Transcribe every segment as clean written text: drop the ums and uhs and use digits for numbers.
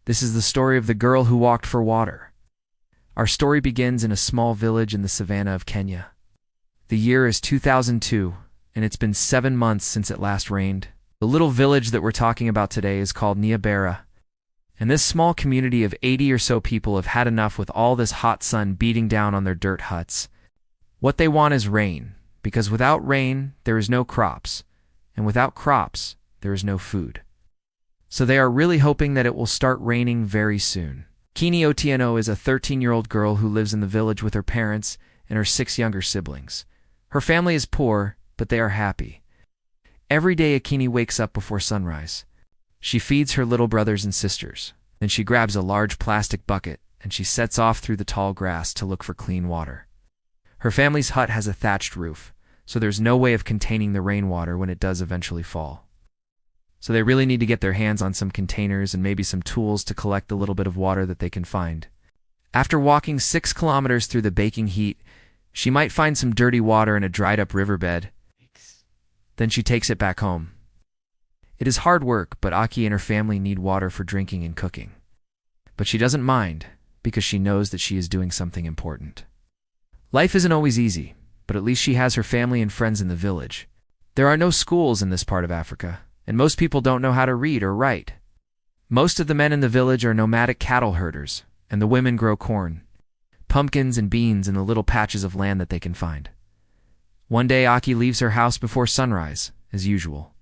This is the story of the girl who walked for water. Our story begins in a small village in the savannah of Kenya. The year is 2002, and it's been 7 months since it last rained. The little village that we're talking about today is called Nyabera, and this small community of 80 or so people have had enough with all this hot sun beating down on their dirt huts. What they want is rain, because without rain, there is no crops, and without crops, there is no food. So they are really hoping that it will start raining very soon. Akinyi Otieno is a 13-year-old girl who lives in the village with her parents and her 6 younger siblings. Her family is poor, but they are happy. Every day Akinyi wakes up before sunrise. She feeds her little brothers and sisters. Then she grabs a large plastic bucket and she sets off through the tall grass to look for clean water. Her family's hut has a thatched roof, so there's no way of containing the rainwater when it does eventually fall. So they really need to get their hands on some containers and maybe some tools to collect the little bit of water that they can find. After walking 6 kilometers through the baking heat, she might find some dirty water in a dried-up riverbed. Then she takes it back home. It is hard work, but Aki and her family need water for drinking and cooking. But she doesn't mind, because she knows that she is doing something important. Life isn't always easy, but at least she has her family and friends in the village. There are no schools in this part of Africa, and most people don't know how to read or write. Most of the men in the village are nomadic cattle herders, and the women grow corn, pumpkins and beans in the little patches of land that they can find. One day Aki leaves her house before sunrise, as usual.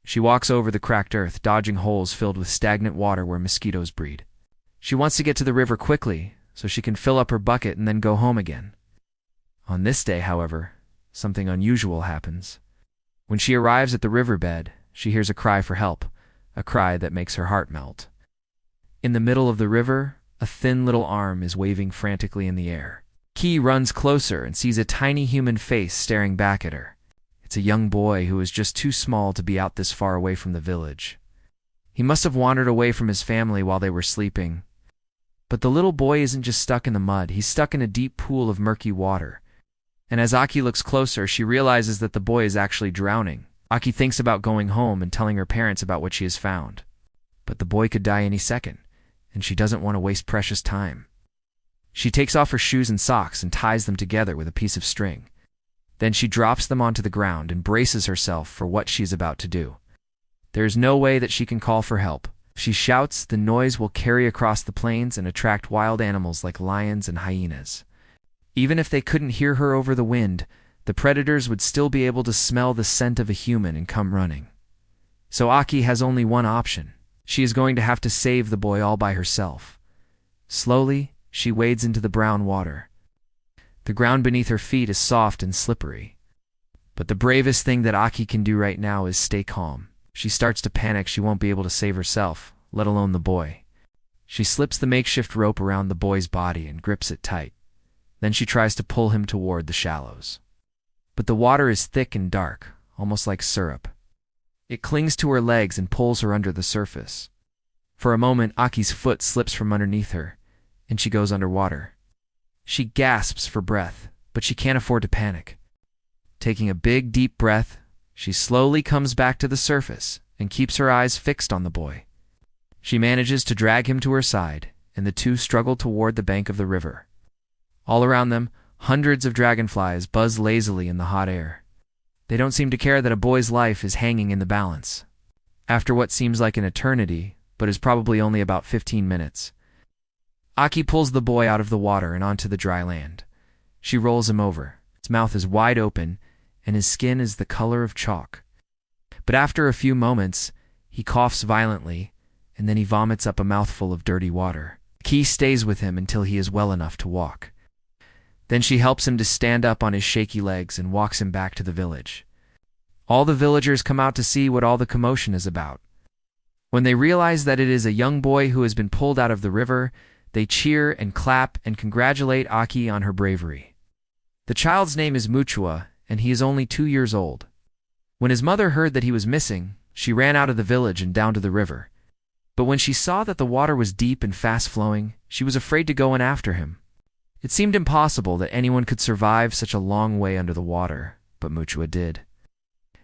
She walks over the cracked earth, dodging holes filled with stagnant water where mosquitoes breed. She wants to get to the river quickly, so she can fill up her bucket and then go home again. On this day, however, something unusual happens. When she arrives at the riverbed, she hears a cry for help, a cry that makes her heart melt. In the middle of the river, a thin little arm is waving frantically in the air. Ki runs closer and sees a tiny human face staring back at her. It's a young boy who is just too small to be out this far away from the village. He must have wandered away from his family while they were sleeping. But the little boy isn't just stuck in the mud, he's stuck in a deep pool of murky water. And as Aki looks closer, she realizes that the boy is actually drowning. Aki thinks about going home and telling her parents about what she has found. But the boy could die any second, and she doesn't want to waste precious time. She takes off her shoes and socks and ties them together with a piece of string. Then she drops them onto the ground and braces herself for what she is about to do. There is no way that she can call for help. If she shouts, the noise will carry across the plains and attract wild animals like lions and hyenas. Even if they couldn't hear her over the wind, the predators would still be able to smell the scent of a human and come running. So Aki has only one option. She is going to have to save the boy all by herself. Slowly, she wades into the brown water. The ground beneath her feet is soft and slippery. But the bravest thing that Aki can do right now is stay calm. If she starts to panic, she won't be able to save herself, let alone the boy. She slips the makeshift rope around the boy's body and grips it tight. Then she tries to pull him toward the shallows. But the water is thick and dark, almost like syrup. It clings to her legs and pulls her under the surface. For a moment, Aki's foot slips from underneath her, and she goes underwater. She gasps for breath, but she can't afford to panic. Taking a big, deep breath, she slowly comes back to the surface and keeps her eyes fixed on the boy. She manages to drag him to her side, and the two struggle toward the bank of the river. All around them, hundreds of dragonflies buzz lazily in the hot air. They don't seem to care that a boy's life is hanging in the balance. After what seems like an eternity, but is probably only about 15 minutes, Aki pulls the boy out of the water and onto the dry land. She rolls him over. His mouth is wide open, and his skin is the color of chalk. But after a few moments, he coughs violently, and then he vomits up a mouthful of dirty water. Ki stays with him until he is well enough to walk. Then she helps him to stand up on his shaky legs and walks him back to the village. All the villagers come out to see what all the commotion is about. When they realize that it is a young boy who has been pulled out of the river, they cheer and clap and congratulate Aki on her bravery. The child's name is Muchua, and he is only 2 years old. When his mother heard that he was missing, she ran out of the village and down to the river. But when she saw that the water was deep and fast-flowing, she was afraid to go in after him. It seemed impossible that anyone could survive such a long way under the water, but Muchua did.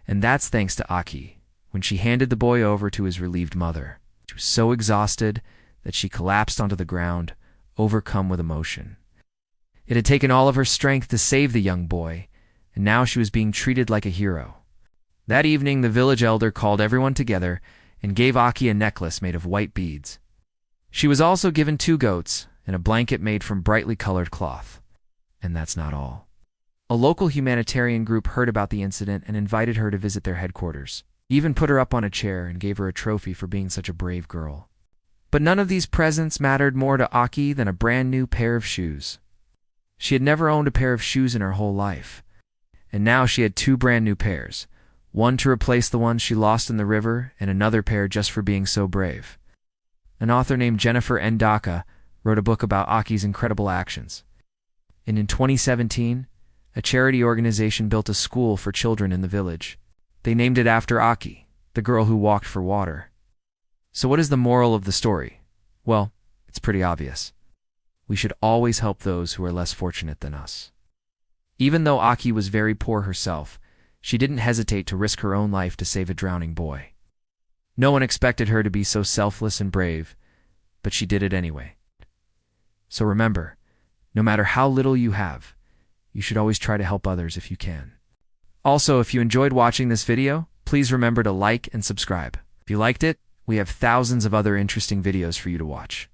And that's thanks to Aki, when she handed the boy over to his relieved mother. She was so exhausted that she collapsed onto the ground, overcome with emotion. It had taken all of her strength to save the young boy, and now she was being treated like a hero. That evening, the village elder called everyone together and gave Aki a necklace made of white beads. She was also given 2 goats and a blanket made from brightly colored cloth. And that's not all. A local humanitarian group heard about the incident and invited her to visit their headquarters, even put her up on a chair and gave her a trophy for being such a brave girl. But none of these presents mattered more to Aki than a brand new pair of shoes. She had never owned a pair of shoes in her whole life, and now she had 2 brand new pairs, one to replace the ones she lost in the river and another pair just for being so brave. An author named Jennifer Ndaka wrote a book about Aki's incredible actions. And in 2017, a charity organization built a school for children in the village. They named it after Aki, the girl who walked for water. So what is the moral of the story? Well, it's pretty obvious. We should always help those who are less fortunate than us. Even though Aki was very poor herself, she didn't hesitate to risk her own life to save a drowning boy. No one expected her to be so selfless and brave, but she did it anyway. So remember, no matter how little you have, you should always try to help others if you can. Also, if you enjoyed watching this video, please remember to like and subscribe. If you liked it, we have thousands of other interesting videos for you to watch.